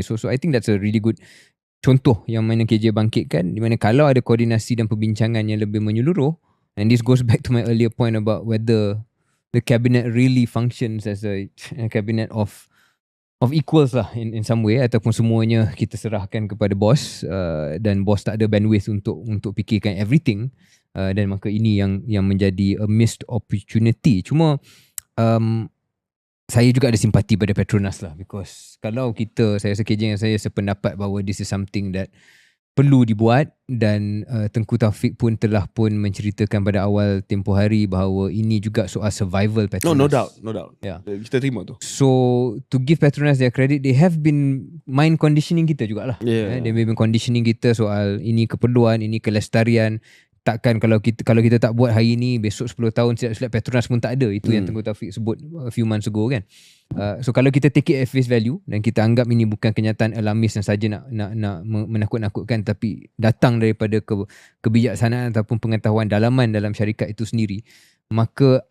So I think that's a really good contoh yang mana KJ bangkitkan, di mana kalau ada koordinasi dan perbincangan yang lebih menyeluruh, and this goes back to my earlier point about whether the cabinet really functions as a cabinet of equals lah in some way, ataupun semuanya kita serahkan kepada bos, dan bos tak ada bandwidth untuk fikirkan everything, dan maka ini yang menjadi a missed opportunity. Cuma saya juga ada simpati pada Petronas lah, because kalau saya rasa KJ dengan saya sependapat bahawa this is something that perlu dibuat, dan Tengku Taufik pun telah menceritakan pada awal tempoh hari bahawa ini juga soal survival Petronas. No doubt. Yeah. Kita terima tu. So to give Petronas their credit, they have been mind conditioning kita jugalah. Yeah. They have been conditioning kita soal ini keperluan, ini kelestarian. Takkan kalau kita tak buat hari ni, besok 10 tahun silap-silap Petronas pun tak ada. Itu yang Tengku Taufik sebut a few months ago kan. So kalau kita take it at face value, dan kita anggap ini bukan kenyataan alamis yang saja nak menakut-nakutkan, tapi datang daripada kebijaksanaan ataupun pengetahuan dalaman dalam syarikat itu sendiri, maka